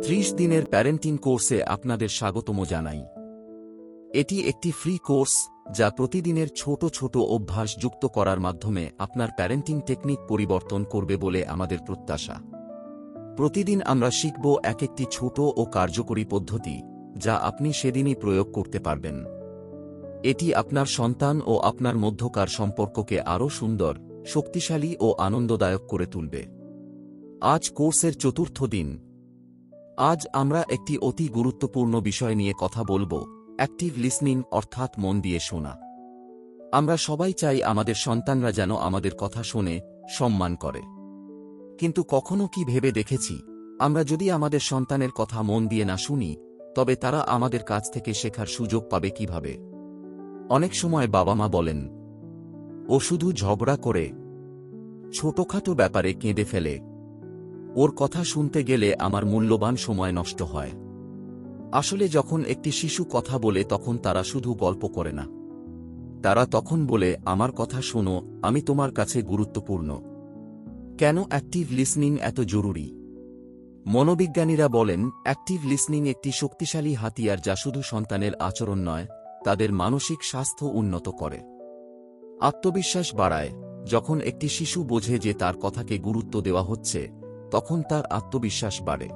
30 দিনের প্যারেন্টিং কোর্সে আপনাদের স্বাগতম জানাই। এটি একটি ফ্রি কোর্স যা প্রতিদিনের ছোট ছোট অভ্যাস যুক্ত করার মাধ্যমে আপনার প্যারেন্টিং টেকনিক পরিবর্তন করবে বলে আমাদের প্রত্যাশা। প্রতিদিন আমরা শিখব একটি ছোট ও কার্যকরী পদ্ধতি যা আপনি সেদিনই প্রয়োগ করতে পারবেন। এটি আপনার সন্তান ও আপনার মধ্যকার সম্পর্ককে আরও সুন্দর, শক্তিশালী ও আনন্দদায়ক করে তুলবে। আজ কোর্সের চতুর্থ দিন। আজ আমরা একটি অতি গুরুত্বপূর্ণ বিষয় নিয়ে কথা বলবো, অ্যাক্টিভ লিসনিং অর্থাৎ মন দিয়ে শোনা। আমরা সবাই চাই আমাদের সন্তানরা যেন আমাদের কথা শোনে, সম্মান করে। কিন্তু কখনো কি ভেবে দেখেছি, আমরা যদি আমাদের সন্তানের কথা মন দিয়ে না শুনি, তবে তারা আমাদের কাছ থেকে শেখার সুযোগ পাবে কিভাবে? অনেক সময় বাবা মা বলেন, ও শুধু ঝগড়া করে, ছোটখাটো ব্যাপারে কেঁদে ফেলে, ওর কথা শুনতে গেলে আমার মূল্যবান সময় নষ্ট হয়। আসলে যখন একটি শিশু কথা বলে তখন তারা শুধু গল্প করে না, তারা তখন বলে, আমার কথা শোনো, আমি তোমার কাছে গুরুত্বপূর্ণ। কেন অ্যাক্টিভ লিসনিং এত জরুরি? মনোবিজ্ঞানীরা বলেন, অ্যাক্টিভ লিসনিং একটি শক্তিশালী হাতিয়ার যা শুধু সন্তানের আচরণ নয়, তাদের মানসিক স্বাস্থ্য উন্নত করে, আত্মবিশ্বাস বাড়ায়। যখন একটি শিশু বোঝে যে তার কথাকে গুরুত্ব দেওয়া হচ্ছে, তখন তার আত্মবিশ্বাস বাড়ে।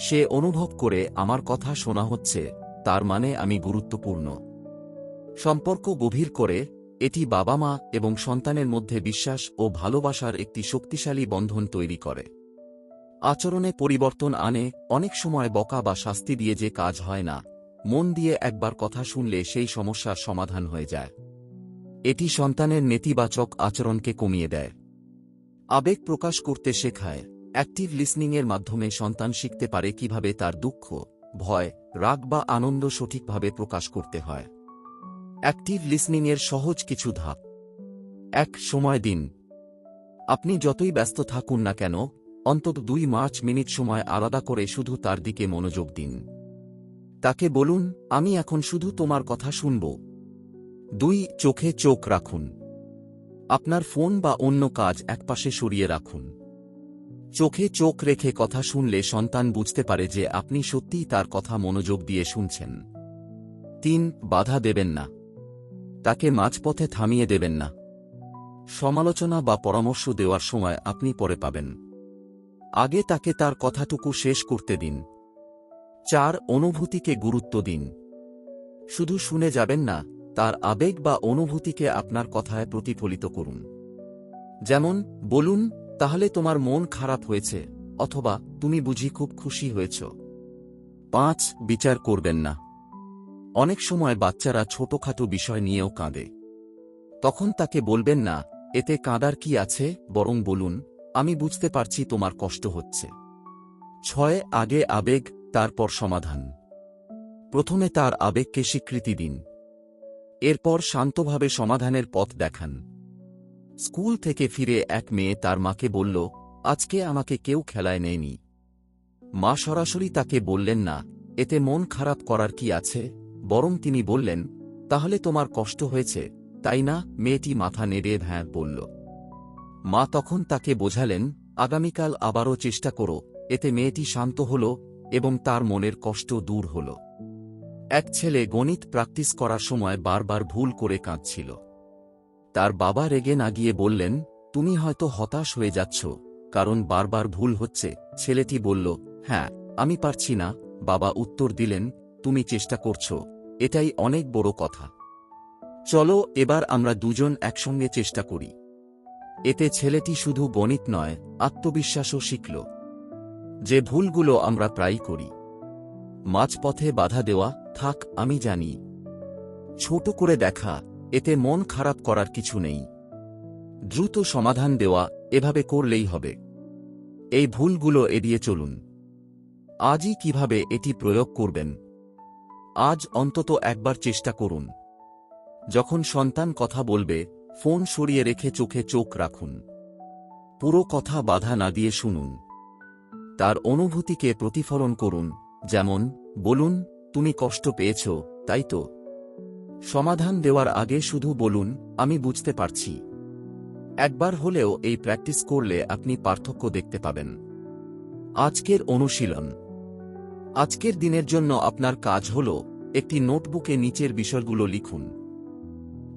সে অনুভব করে, আমার কথা শোনা হচ্ছে, তার মানে আমি গুরুত্বপূর্ণ। সম্পর্ক গভীর করে, এটি বাবা মা এবং সন্তানের মধ্যে বিশ্বাস ও ভালোবাসার একটি শক্তিশালী বন্ধন তৈরি করে। আচরণে পরিবর্তন আনে। অনেক সময় বকা বা শাস্তি দিয়ে যে কাজ হয় না, মন দিয়ে একবার কথা শুনলে সেই সমস্যার সমাধান হয়ে যায়। এটি সন্তানের নেতিবাচক আচরণকে কমিয়ে দেয়, আবেগ প্রকাশ করতে শেখায়। অ্যাক্টিভ লিসনিংয়ের মাধ্যমে সন্তান শিখতে পারে কিভাবে তার দুঃখ, ভয়, রাগ বা আনন্দ সঠিকভাবে প্রকাশ করতে হয়। অ্যাক্টিভ লিসনিংয়ের সহজ কিছু ধাপ। 1. সময় দিন। আপনি যতই ব্যস্ত থাকুন না কেন, অন্তত 2 মিনিট সময় আলাদা করে শুধু তার দিকে মনোযোগ দিন। তাকে বলুন, আমি এখন শুধু তোমার কথা শুনব। 2. চোখে চোখ রাখুন। আপনার ফোন বা অন্য কাজ একপাশে সরিয়ে রাখুন। চোখে চোখ রেখে কথা শুনলে সন্তান বুঝতে পারে যে আপনি সত্যিই তার কথা মনোযোগ দিয়ে শুনছেন। 3. বাধা দেবেন না। তাকে মাঝপথে থামিয়ে দেবেন না। সমালোচনা বা পরামর্শ দেওয়ার সময় আপনি পরে পাবেন, আগে তাকে তার কথাটুকু শেষ করতে দিন। 4. অনুভূতিকে গুরুত্ব দিন। শুধু শুনে যাবেন না, তার আবেগ বা অনুভূতিকে আপনার কথায় প্রতিফলিত করুন। যেমন, বলুন, তাহলে তোমার মন খারাপ হয়েছে, অথবা তুমি বুঝি খুব খুশি হয়েছ। 5. বিচার করবেন না। অনেক সময় বাচ্চারা ছোটখাটো বিষয় নিয়েও কাঁদে। তখন তাকে বলবেন না, এতে কাঁদার কি আছে, বরং বলুন, আমি বুঝতে পারছি তোমার কষ্ট হচ্ছে। 6. আগে আবেগ, তারপর সমাধান। প্রথমে তার আবেগকে স্বীকৃতি দিন, এরপর শান্তভাবে সমাধানের পথ দেখান। স্কুল থেকে ফিরে এক মেয়ে তার মাকে বলল, আজকে আমাকে কেউ খেলায় নেয়নি। মা সরাসরি তাকে বললেন না, এতে মন খারাপ করার কি আছে, বরং তিনি বললেন, তাহলে তোমার কষ্ট হয়েছে, তাই না? মেয়েটি মাথা নেড়ে হ্যাঁ বলল। মা তখন তাকে বোঝালেন, আগামীকাল আবারও চেষ্টা করো। এতে মেয়েটি শান্ত হল এবং তার মনের কষ্ট দূর হল। এক ছেলে গণিত প্র্যাকটিস করার সময় বারবার ভুল করে কাঁদছিল। তার বাবা রেগে না গিয়ে বললেন, তুমি হয়তো হতাশ হয়ে যাচ্ছ, কারণ বারবার ভুল হচ্ছে। ছেলেটি বলল, হ্যাঁ, আমি পারছি না। বাবা উত্তর দিলেন, তুমি চেষ্টা করছো, এটাই অনেক বড় কথা। চলো এবার আমরা দুজন একসঙ্গে চেষ্টা করি। এতে ছেলেটি শুধু গণিত নয়, আত্মবিশ্বাসও শিখল। যে ভুলগুলো আমরা প্রায়ই করি, মাঝপথে বাধা দেওয়া, থাক আমি জানি, ছোট করে দেখা, এতে মন খারাপ করার কিছু নেই। দ্রুত সমাধান দেওয়া, এভাবে করলেই হবে। এই ভুলগুলো এড়িয়ে চলুন। আজই কিভাবে এটি প্রয়োগ করবেন? আজ অন্তত একবার চেষ্টা করুন। যখন সন্তান কথা বলবে, ফোন সরিয়ে রেখে চোখে চোখ রাখুন। পুরো কথা বাধা না দিয়ে শুনুন। তার অনুভূতিকে প্রতিফলন করুন, যেমন, বলুন, তুমি কষ্ট পেয়েছ, তাই তো? সমাধান দেওয়ার আগে শুধু বলুন, আমি বুঝতে পারছি। একবার হলেও এই প্র্যাকটিস করলে আপনি পার্থক্য দেখতে পাবেন। আজকের অনুশীলন। আজকের দিনের জন্য আপনার কাজ হল একটি নোটবুকে নিচের বিষয়গুলো লিখুন।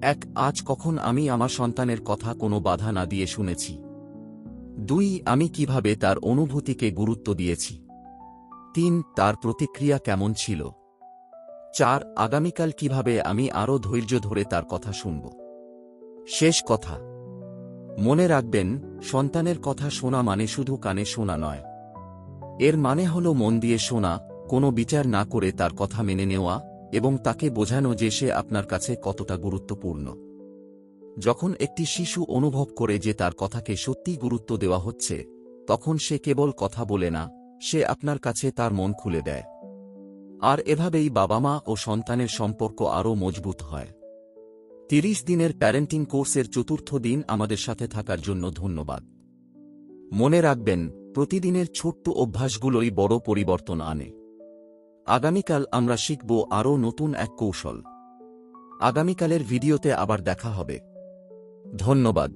1. আজ কখন আমি আমার সন্তানের কথা কোনো বাধা না দিয়ে শুনেছি। 2. আমি কিভাবে তার অনুভূতিকে গুরুত্ব দিয়েছি। 3. তার প্রতিক্রিয়া কেমন ছিল। 4. আগামীকাল কিভাবে আমি আরও ধৈর্য ধরে তার কথা শুনব। শেষ কথা, মনে রাখবেন, সন্তানের কথা শোনা মানে শুধু কানে শোনা নয়। এর মানে হল মন দিয়ে শোনা, কোনো বিচার না করে তার কথা মেনে নেওয়া এবং তাকে বোঝানো যে সে আপনার কাছে কতটা গুরুত্বপূর্ণ। যখন একটি শিশু অনুভব করে যে তার কথাকে সত্যিই গুরুত্ব দেওয়া হচ্ছে, তখন সে কেবল কথা বলে না, সে আপনার কাছে তার মন খুলে দেয়। আর এভাবেই বাবা মা ও সন্তানের সম্পর্ক আরও মজবুত হয়। 30 দিনের প্যারেন্টিং কোর্সের চতুর্থ দিন আমাদের সাথে থাকার জন্য ধন্যবাদ। মনে রাখবেন, প্রতিদিনের ছোট্ট অভ্যাসগুলোই বড় পরিবর্তন আনে। আগামীকাল আমরা শিখব আরও নতুন এক কৌশল। আগামীকালের ভিডিওতে আবার দেখা হবে। ধন্যবাদ।